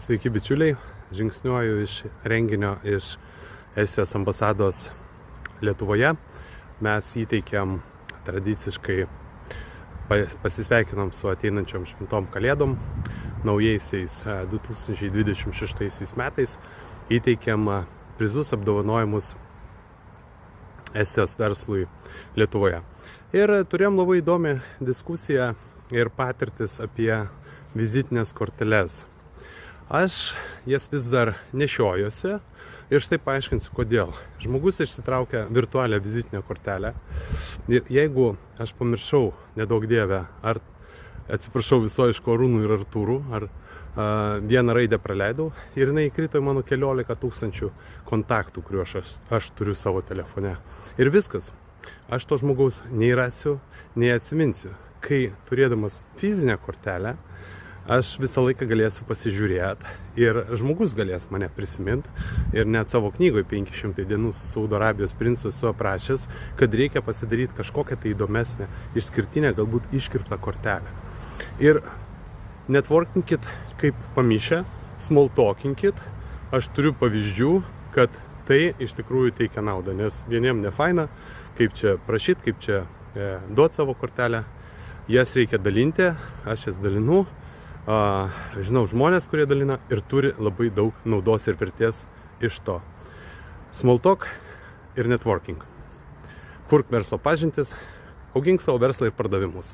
Sveiki bičiuliai, žingsniuoju iš renginio iš Estijos ambasados Lietuvoje. Mes įteikėm tradiciškai, pasisveikinom su ateinančiom šventom kalėdom, naujaisiais 2026 metais. Įteikėm prizus apdovanojimus Estijos verslui Lietuvoje. Ir turėjom labai įdomią diskusiją ir patirtis apie vizitinės korteles. Aš jas vis dar nešiojuosi ir štai paaiškinsiu kodėl. Žmogus išsitraukia virtualią vizitinę kortelę ir jeigu aš pamiršau, nedaug dieve, ar atsiprašau visojiško Arūnų ir Artūrų, ar vieną raidę praleidau ir jinai įkrito į mano 14 000 kontaktų, kuriuos aš turiu savo telefone. Ir viskas. Aš to žmogaus nei rasiu, nei atsiminsiu. Kai turėdamas fizinę kortelę, aš visą laiką galėsiu pasižiūrėti ir žmogus galės mane prisiminti. Ir net savo knygoje 500 dienų su Saudo Arabijos princu esu aprašęs, kad reikia pasidaryti kažkokią tai įdomesnę, išskirtinę, galbūt iškirptą kortelę. Ir networkinkit kaip pamišę, smalltalkinkit. Aš turiu pavyzdžių, kad tai iš tikrųjų teikia naudą, nes vieniem nefaina, kaip čia prašyti, kaip čia duoti savo kortelę. Jas reikia dalinti, aš jas dalinu. Žinau žmonės, kurie dalina ir turi labai daug naudos ir vertės iš to. Smalltalk ir networking. Kurk verslo pažintis, augink savo verslą ir pardavimus.